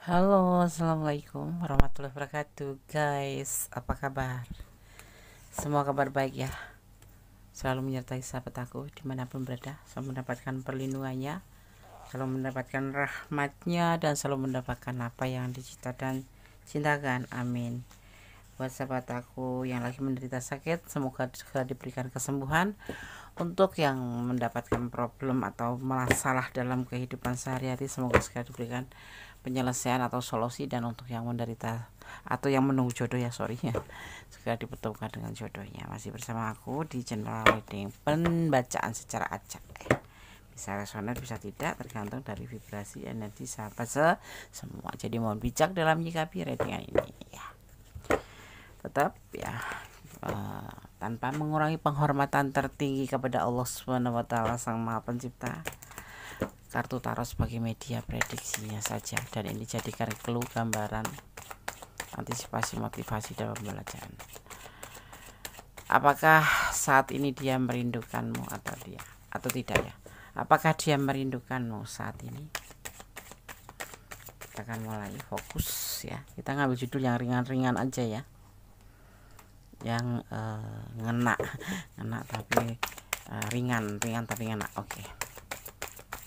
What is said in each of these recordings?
Halo, assalamualaikum warahmatullahi wabarakatuh, guys. Apa kabar? Semua kabar baik ya. Selalu menyertai sahabat aku dimanapun berada. Selalu mendapatkan perlindungannya, selalu mendapatkan rahmatnya, dan selalu mendapatkan apa yang dicita dan cintakan. Amin. Buat sahabat aku yang lagi menderita sakit, semoga segera diberikan kesembuhan. Untuk yang mendapatkan problem atau masalah dalam kehidupan sehari-hari, semoga segera diberikan penyelesaian atau solusi. Dan untuk yang menderita atau yang menunggu jodoh ya, segera dipertemukan dengan jodohnya. Masih bersama aku di channel reading pembacaan secara acak. Bisa resonan bisa tidak, tergantung dari vibrasi energi sahabat semua. Jadi mohon bijak dalam menyikapi readingan ini ya. Tetap ya, tanpa mengurangi penghormatan tertinggi kepada Allah SWT Sang Maha Pencipta. Kartu tarot sebagai media prediksinya saja, dan ini dijadikan clue, gambaran, antisipasi, motivasi dalam pembelajaran. Apakah saat ini dia merindukanmu atau tidak ya? Apakah dia merindukanmu saat ini? Kita akan mulai fokus ya. Kita ngambil judul yang ringan-ringan aja ya, yang ngena tapi ringan tapi ngena. Oke.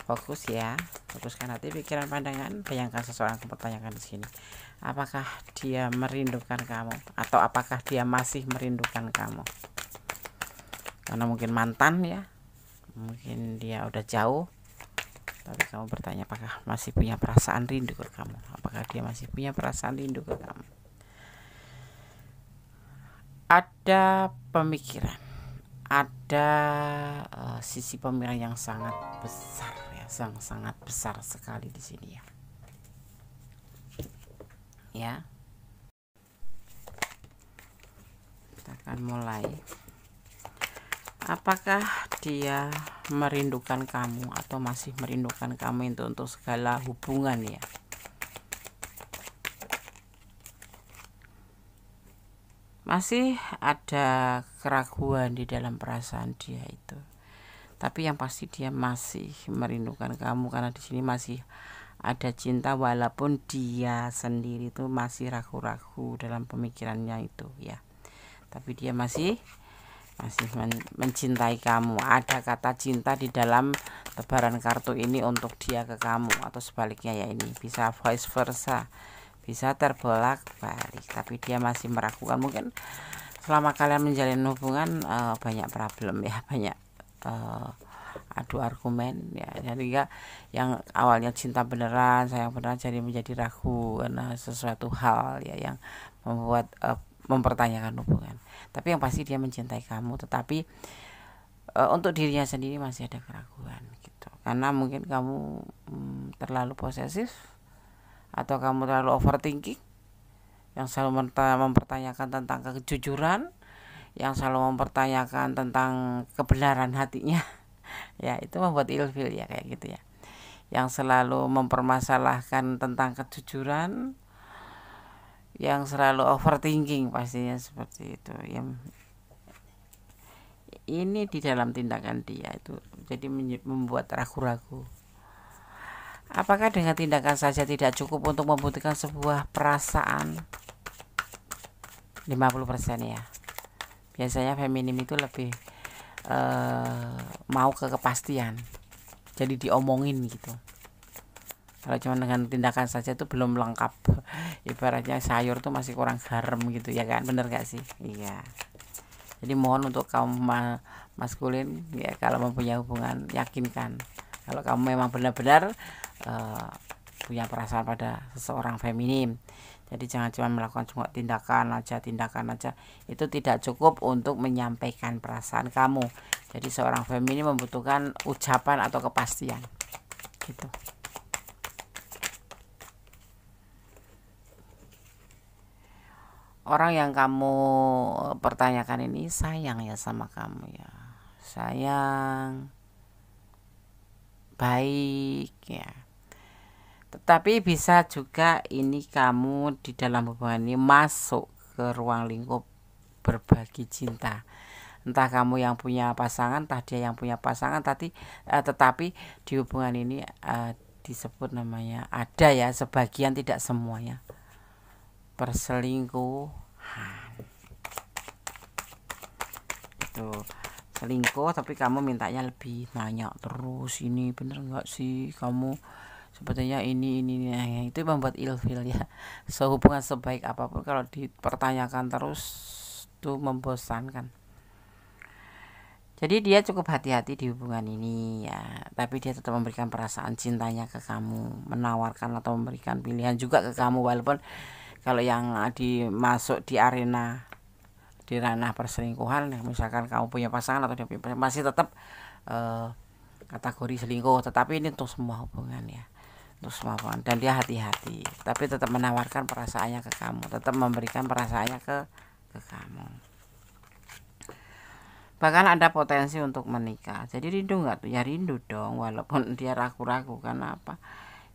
Fokus ya, fokuskan hati, pikiran, pandangan. Bayangkan seseorang yang pertanyakan di sini, apakah dia merindukan kamu atau apakah dia masih merindukan kamu? Karena mungkin mantan ya, mungkin dia udah jauh, tapi kamu bertanya apakah masih punya perasaan rindu ke kamu, apakah dia masih punya perasaan rindu ke kamu. Ada pemikiran, ada sisi pemikiran yang sangat besar ya, sangat besar sekali di sini ya. Ya, kita akan mulai. Apakah dia merindukan kamu atau masih merindukan kamu itu untuk segala hubungan ya? Masih ada keraguan di dalam perasaan dia itu. Tapi yang pasti dia masih merindukan kamu, karena di sini masih ada cinta walaupun dia sendiri itu masih ragu-ragu dalam pemikirannya itu ya. Tapi dia masih mencintai kamu. Ada kata cinta di dalam tebaran kartu ini untuk dia ke kamu, atau sebaliknya ya, ini bisa vice versa, bisa terbolak-balik. Tapi dia masih meragukan. Mungkin selama kalian menjalin hubungan banyak problem ya, banyak adu argumen ya. Jadi yang awalnya cinta beneran, sayang beneran, jadi menjadi ragu karena sesuatu hal ya yang membuat mempertanyakan hubungan. Tapi yang pasti dia mencintai kamu, tetapi untuk dirinya sendiri masih ada keraguan gitu. Karena mungkin kamu terlalu posesif, atau kamu terlalu overthinking, yang selalu mempertanyakan tentang kejujuran, yang selalu mempertanyakan tentang kebenaran hatinya ya, itu membuat ilfil ya, kayak gitu ya. Yang selalu mempermasalahkan tentang kejujuran, yang selalu overthinking, pastinya seperti itu ya. Ini di dalam tindakan dia itu jadi membuat ragu-ragu. Apakah dengan tindakan saja tidak cukup untuk membuktikan sebuah perasaan? 50% ya. Biasanya feminim itu lebih mau ke kepastian, jadi diomongin gitu. Kalau cuma dengan tindakan saja itu belum lengkap. Ibaratnya sayur tuh masih kurang garam gitu ya kan, bener gak sih? Iya. Jadi mohon untuk kaum maskulin ya, kalau mempunyai hubungan, yakinkan kalau kamu memang benar-benar punya perasaan pada seseorang feminim. Jadi jangan cuma melakukan tindakan aja, itu tidak cukup untuk menyampaikan perasaan kamu. Jadi seorang feminim membutuhkan ucapan atau kepastian gitu. Orang yang kamu pertanyakan ini sayang ya sama kamu ya, sayang, baik ya. Tetapi bisa juga ini kamu di dalam hubungan ini masuk ke ruang lingkup berbagi cinta. Entah kamu yang punya pasangan, entah dia yang punya pasangan, tetapi di hubungan ini disebut namanya, ada ya, sebagian tidak semuanya, perselingkuhan. Itu selingkuh tapi kamu mintanya lebih, nanya terus, ini bener nggak sih kamu sebetulnya ini nah, itu membuat ilfil ya. Sehubungan sebaik apapun kalau dipertanyakan terus itu membosankan. Jadi dia cukup hati-hati di hubungan ini ya, tapi dia tetap memberikan perasaan cintanya ke kamu, menawarkan atau memberikan pilihan juga ke kamu, walaupun kalau yang dimasuk di arena, di ranah perselingkuhan, misalkan kamu punya pasangan atau dia punya pasangan, masih tetap kategori selingkuh. Tetapi ini untuk semua hubungan ya, untuk semua hubungan, dan dia hati-hati, tapi tetap menawarkan perasaannya ke kamu, tetap memberikan perasaannya ke kamu. Bahkan ada potensi untuk menikah. Jadi rindu nggak tuh? Ya rindu dong, walaupun dia ragu-ragu. Karena apa?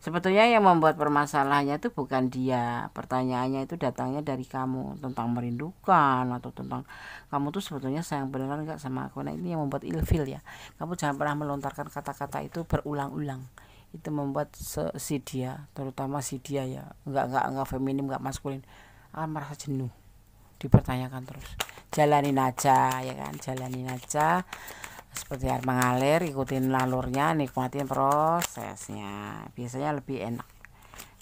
Sebetulnya yang membuat permasalahannya itu bukan dia. Pertanyaannya itu datangnya dari kamu, tentang merindukan atau tentang kamu tuh sebetulnya sayang beneran nggak sama aku. Nah ini yang membuat ilfil ya. Kamu jangan pernah melontarkan kata-kata itu berulang-ulang. Itu membuat si dia, terutama si dia ya, nggak feminim, nggak maskulin, akan merasa jenuh dipertanyakan terus. Jalanin aja ya kan, jalanin aja seperti air mengalir, ikutin lalurnya, nikmatin prosesnya, biasanya lebih enak.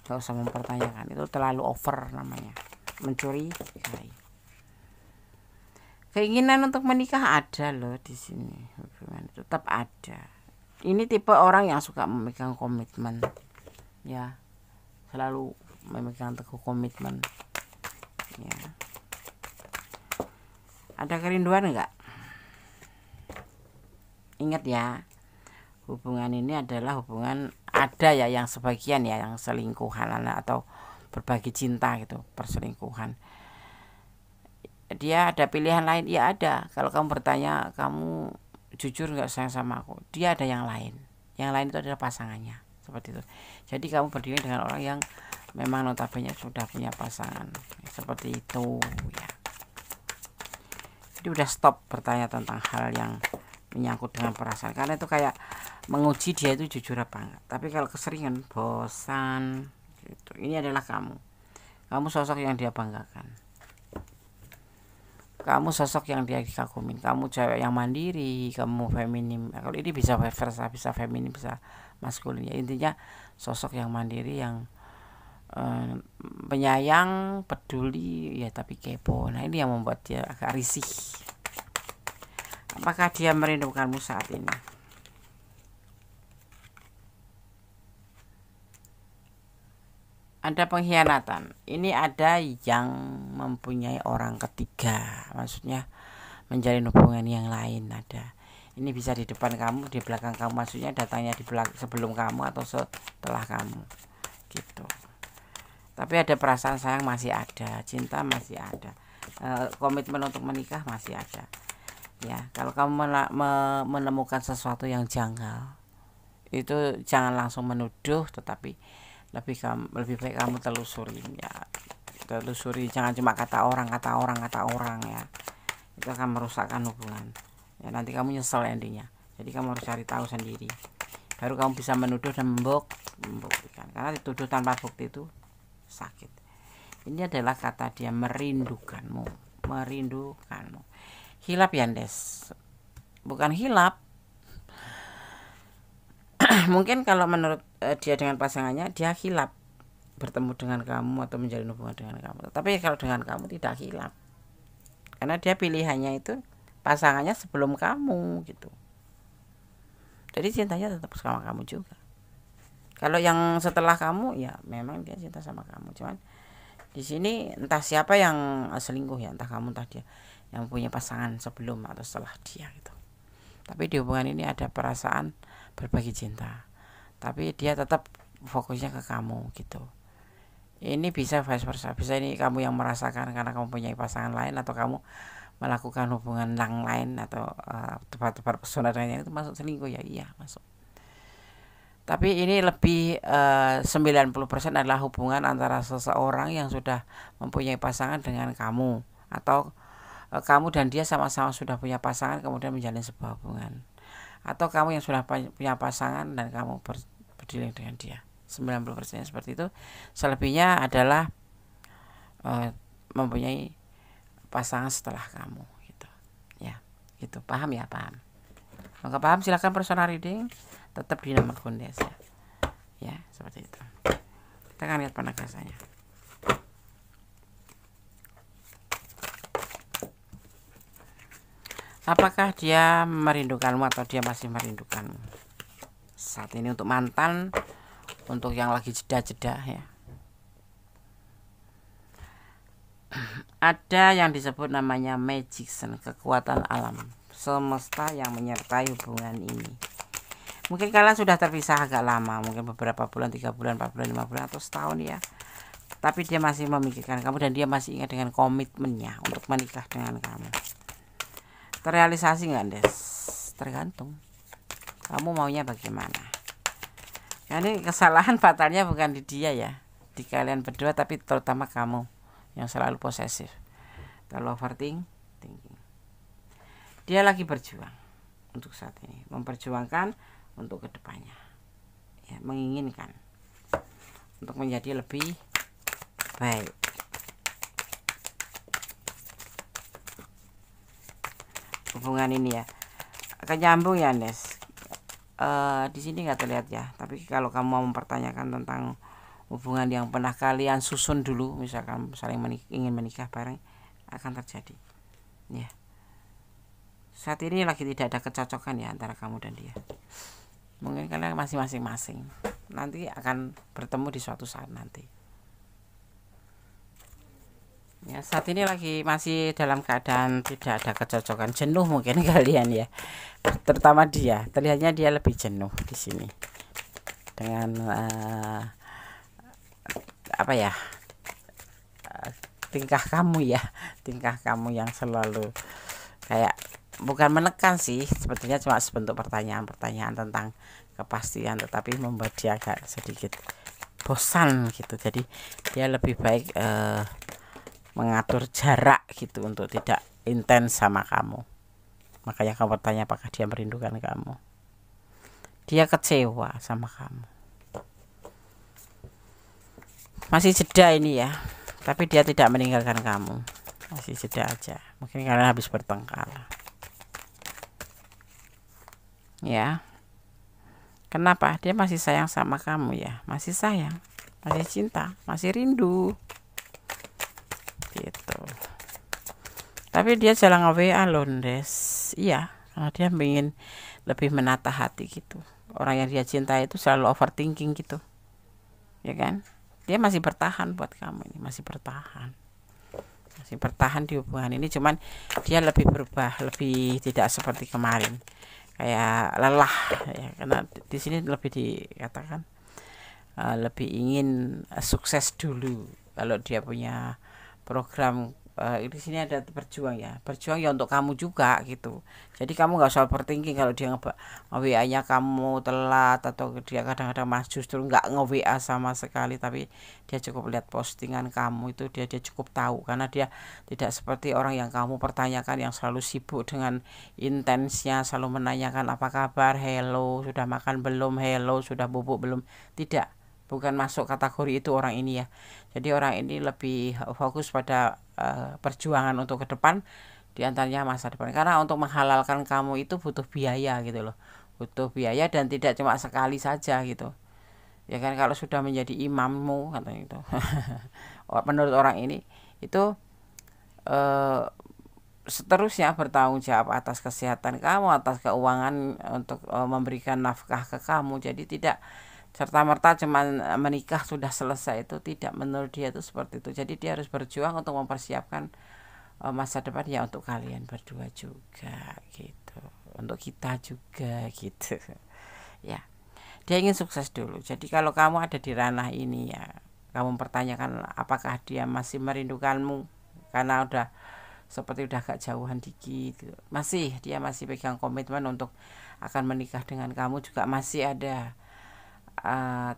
Gak usah mempertanyakan, itu terlalu over namanya, mencuri. Keinginan untuk menikah ada loh di sini, hubungan tetap ada. Ini tipe orang yang suka memegang komitmen ya, selalu memegang teguh komitmen ya. Ada kerinduan enggak? Ingat ya, hubungan ini adalah hubungan, ada ya yang sebagian ya yang selingkuhan atau berbagi cinta gitu, perselingkuhan. Dia ada pilihan lain, ya ada. Kalau kamu bertanya, kamu jujur nggak sayang sama aku, dia ada yang lain. Yang lain itu adalah pasangannya, seperti itu. Jadi kamu berdiri dengan orang yang memang notabene sudah punya pasangan, seperti itu ya. Jadi udah stop bertanya tentang hal yang menyangkut dengan perasaan, karena itu kayak menguji dia itu jujur apa enggak. Tapi kalau keseringan bosan gitu. Ini adalah kamu sosok yang dia banggakan, kamu sosok yang dia kagumin, kamu cewek yang mandiri, kamu feminim. Kalau ini bisa versa, bisa feminim, bisa maskulin ya. Intinya sosok yang mandiri, yang penyayang, peduli ya, tapi kepo. Nah ini yang membuat dia agak risih. Apakah dia merindukanmu saat ini? Ada pengkhianatan. Ini ada yang mempunyai orang ketiga, maksudnya menjalin hubungan yang lain. Ada. Ini bisa di depan kamu, di belakang kamu, maksudnya datangnya di belakang, sebelum kamu atau setelah kamu gitu. Tapi ada perasaan sayang masih ada, cinta masih ada, komitmen untuk menikah masih ada ya. Kalau kamu menemukan sesuatu yang janggal, itu jangan langsung menuduh, tetapi lebih baik kamu telusuri ya. Telusuri, jangan cuma kata orang ya. Itu akan merusakkan hubungan ya, nanti kamu nyesel endingnya. Jadi kamu harus cari tahu sendiri, baru kamu bisa menuduh dan membuktikan. Karena dituduh tanpa bukti itu sakit. Ini adalah kata dia merindukanmu. Hilap ya Des, bukan hilap. Mungkin kalau menurut dia dengan pasangannya, dia hilap bertemu dengan kamu atau menjalin hubungan dengan kamu. Tapi kalau dengan kamu tidak hilap, karena dia pilihannya itu pasangannya sebelum kamu gitu. Jadi cintanya tetap sama kamu juga. Kalau yang setelah kamu ya memang dia cinta sama kamu, cuman di sini entah siapa yang selingkuh ya, entah kamu entah dia, yang punya pasangan sebelum atau setelah dia gitu. Tapi di hubungan ini ada perasaan berbagi cinta, tapi dia tetap fokusnya ke kamu gitu. Ini bisa vice versa, bisa ini kamu yang merasakan karena kamu punya pasangan lain, atau kamu melakukan hubungan yang lain, atau tebar pesona dengan yang itu masuk selingkuh ya, iya masuk. Tapi ini lebih 90% adalah hubungan antara seseorang yang sudah mempunyai pasangan dengan kamu, atau kamu dan dia sama-sama sudah punya pasangan kemudian menjalin sebuah hubungan, atau kamu yang sudah punya pasangan dan kamu berdialog dengan dia. 90% seperti itu. Selebihnya adalah mempunyai pasangan setelah kamu gitu. Ya, gitu. Paham ya? Paham. Maka paham, silakan personal reading tetap di nomor Kundes ya. Ya, seperti itu. Kita akan lihat penegasannya. Apakah dia merindukanmu atau dia masih merindukanmu? Saat ini untuk mantan, untuk yang lagi jeda-jeda ya. Ada yang disebut namanya magician, kekuatan alam semesta yang menyertai hubungan ini. Mungkin kalian sudah terpisah agak lama, mungkin beberapa bulan, 3 bulan, 4 bulan, 5 bulan, atau setahun ya. Tapi dia masih memikirkan kamu dan dia masih ingat dengan komitmennya untuk menikah dengan kamu. Terrealisasi nggak, Des? Tergantung kamu maunya bagaimana. Ini kesalahan fatalnya bukan di dia ya, di kalian berdua, tapi terutama kamu yang selalu posesif, terlalu overthinking. Dia lagi berjuang untuk saat ini, memperjuangkan untuk kedepannya ya, menginginkan untuk menjadi lebih baik. Hubungan ini ya akan nyambung ya, Nes. Di sini nggak terlihat ya, tapi kalau kamu mau mempertanyakan tentang hubungan yang pernah kalian susun dulu, misalkan saling ingin menikah bareng, akan terjadi ya. Saat ini lagi tidak ada kecocokan ya antara kamu dan dia. Mungkin kalian masih masing-masing, nanti akan bertemu di suatu saat nanti ya. Saat ini lagi masih dalam keadaan tidak ada kecocokan, jenuh mungkin kalian ya, terutama dia. Terlihatnya dia lebih jenuh di sini dengan apa ya, tingkah kamu ya, tingkah kamu yang selalu kayak, bukan menekan sih sebetulnya, cuma sebentuk pertanyaan-pertanyaan tentang kepastian, tetapi membuat dia agak sedikit bosan gitu. Jadi dia lebih baik mengatur jarak gitu untuk tidak intens sama kamu. Makanya kamu bertanya apakah dia merindukan kamu. Dia kecewa sama kamu, masih jeda ini ya, tapi dia tidak meninggalkan kamu, masih jeda aja. Mungkin kalian habis bertengkar ya. Kenapa? Dia masih sayang sama kamu ya, masih sayang, masih cinta, masih rindu gitu. Tapi dia jarang nge-WA loh, Des. Iya, karena dia ingin lebih menata hati gitu. Orang yang dia cintai itu selalu overthinking gitu, ya kan? Dia masih bertahan buat kamu ini, masih bertahan di hubungan ini. Cuman dia lebih berubah, lebih tidak seperti kemarin, kayak lelah ya, karena di sini lebih dikatakan lebih ingin sukses dulu. Kalau dia punya program di sini ada berjuang ya untuk kamu juga gitu. Jadi kamu nggak usah overthinking kalau dia nge-WA-nya kamu telat, atau dia kadang-kadang mas justru nggak nge-WA sama sekali, tapi dia cukup lihat postingan kamu itu, dia cukup tahu, karena dia tidak seperti orang yang kamu pertanyakan, yang selalu sibuk dengan intensnya, selalu menanyakan apa kabar, hello sudah makan belum, hello sudah bubuk belum. Tidak, bukan masuk kategori itu orang ini ya. Jadi orang ini lebih fokus pada perjuangan untuk ke depan, diantaranya masa depan. Karena untuk menghalalkan kamu itu butuh biaya gitu loh, butuh biaya, dan tidak cuma sekali saja gitu ya kan. Kalau sudah menjadi imammu katanya itu menurut orang ini itu seterusnya bertanggung jawab atas kesehatan kamu, atas keuangan, untuk memberikan nafkah ke kamu. Jadi tidak serta-merta cuman menikah sudah selesai, itu tidak, menurut dia itu seperti itu. Jadi dia harus berjuang untuk mempersiapkan masa depan ya, untuk kalian berdua juga gitu, untuk kita juga gitu ya. Dia ingin sukses dulu. Jadi kalau kamu ada di ranah ini ya, kamu mempertanyakan apakah dia masih merindukanmu, karena seperti udah agak jauhan dikit gitu. Dia masih pegang komitmen untuk akan menikah dengan kamu juga, masih ada.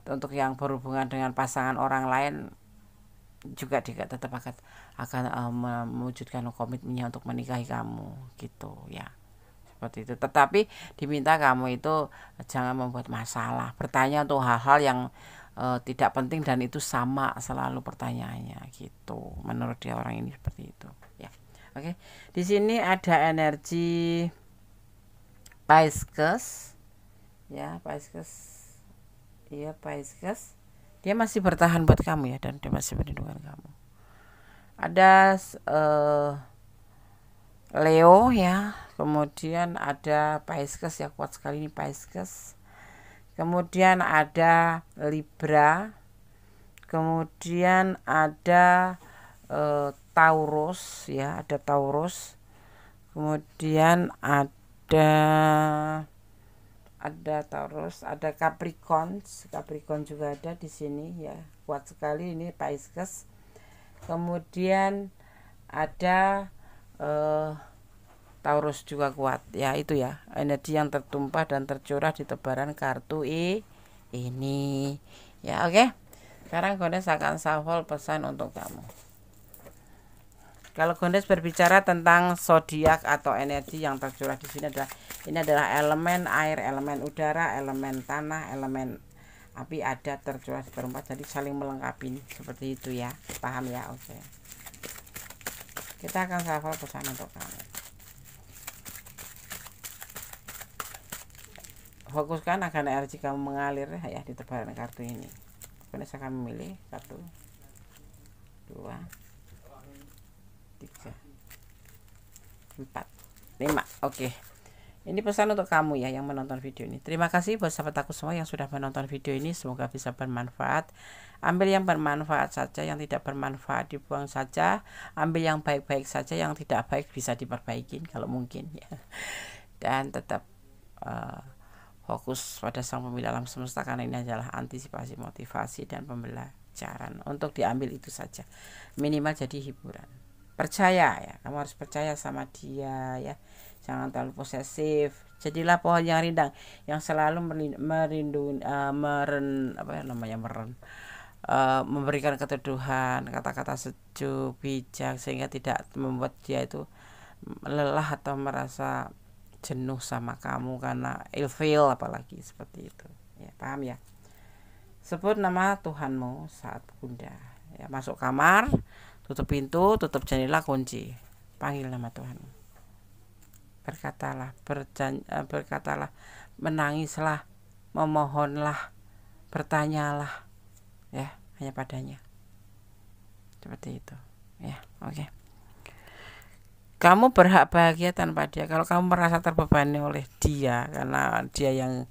Untuk yang berhubungan dengan pasangan orang lain juga dia tetap akan mewujudkan komitmennya untuk menikahi kamu gitu ya, seperti itu. Tetapi diminta kamu itu jangan membuat masalah, bertanya untuk hal-hal yang tidak penting dan itu sama selalu pertanyaannya gitu. Menurut dia orang ini seperti itu ya. Oke. Di sini ada energi Pisces ya, Pisces. Iya, Pisces. Dia masih bertahan buat kamu ya, dan dia masih melindungi kamu. Ada Leo ya, kemudian ada Pisces ya, kuat sekali ini Pisces. Kemudian ada Libra, kemudian ada Taurus ya, ada Taurus. Kemudian ada Taurus, ada Capricorn juga ada di sini ya, kuat sekali ini Pisces. Kemudian ada Taurus juga kuat ya, itu ya energi yang tertumpah dan tercurah di tebaran kartu ini ya. Oke, sekarang Gondes akan shuffle pesan untuk kamu. Kalau Gondes berbicara tentang zodiak atau energi yang tercurah di sini adalah elemen air, elemen udara, elemen tanah, elemen api ada tercurah di berempat, jadi saling melengkapi seperti itu ya, paham ya? Oke, kita akan shuffle pesan untuk kamu. Fokuskan agar energi kamu mengalir ya di tebaran kartu ini. Kemudian saya akan memilih 1, 2, 3, 4, 5. Oke. Ini pesan untuk kamu ya yang menonton video ini. Terima kasih buat sahabat aku semua yang sudah menonton video ini. Semoga bisa bermanfaat. Ambil yang bermanfaat saja, yang tidak bermanfaat dibuang saja. Ambil yang baik-baik saja, yang tidak baik bisa diperbaiki kalau mungkin ya. Dan tetap fokus pada sang pemilik alam semesta, karena ini adalah antisipasi, motivasi, dan pembelajaran. Untuk diambil itu saja, minimal jadi hiburan. Percaya ya, kamu harus percaya sama dia ya, jangan terlalu posesif. Jadilah pohon yang rindang, yang selalu memberikan keteduhan, kata-kata sejuk, bijak, sehingga tidak membuat dia itu lelah atau merasa jenuh sama kamu karena ilfeel apalagi seperti itu ya, paham ya? Sebut nama Tuhanmu saat bunda ya, masuk kamar, tutup pintu, tutup jendela, kunci, panggil nama Tuhanmu, berkatalah, menangislah, memohonlah, bertanyalah ya, hanya padanya, seperti itu ya. Oke. Kamu berhak bahagia tanpa dia. Kalau kamu merasa terbebani oleh dia karena dia yang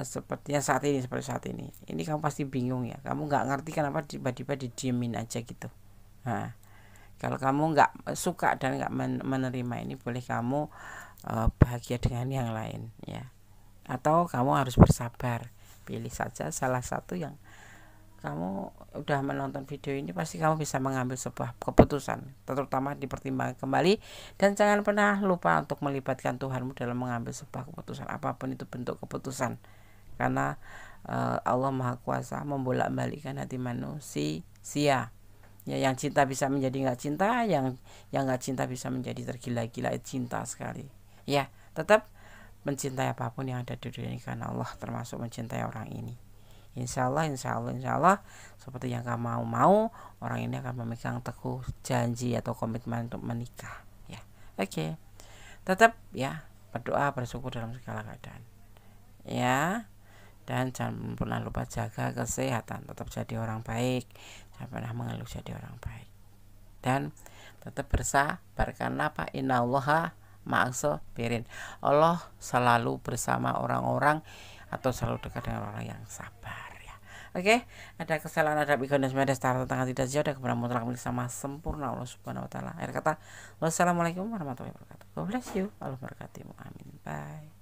seperti saat ini, ini kamu pasti bingung ya. Kamu nggak ngerti kenapa tiba-tiba didiemin aja gitu. Nah, kalau kamu nggak suka dan nggak menerima ini, boleh kamu bahagia dengan yang lain ya. Atau kamu harus bersabar. Pilih saja salah satu yang kamu udah menonton video ini, pasti kamu bisa mengambil sebuah keputusan, terutama dipertimbangkan kembali, dan jangan pernah lupa untuk melibatkan Tuhanmu dalam mengambil sebuah keputusan, apapun itu bentuk keputusan, karena Allah Maha Kuasa membolak-balikkan hati manusia ya, yang cinta bisa menjadi nggak cinta, yang nggak cinta bisa menjadi tergila-gila cinta sekali ya. Tetap mencintai apapun yang ada di dunia ini karena Allah, termasuk mencintai orang ini. Insya Allah seperti yang kamu mau, orang ini akan memegang teguh janji atau komitmen untuk menikah ya. Oke. Tetap ya berdoa, bersyukur dalam segala keadaan ya, dan jangan pernah lupa jaga kesehatan, tetap jadi orang baik, jangan pernah mengeluh, jadi orang baik, dan tetap bersabar karena apa? Innallaha ma'as-sabirin. Allah selalu bersama orang-orang atau selalu dekat dengan orang yang sabar ya. Oke, ada kesalahan, ada Gondes Medestara tentang tidak jauh, ada kebenaran mutlak milik sama sempurna Allah Subhanahu wa taala. Akhir kata, wassalamualaikum warahmatullahi wabarakatuh. God bless you. Allah berkatimu. Amin. Bye.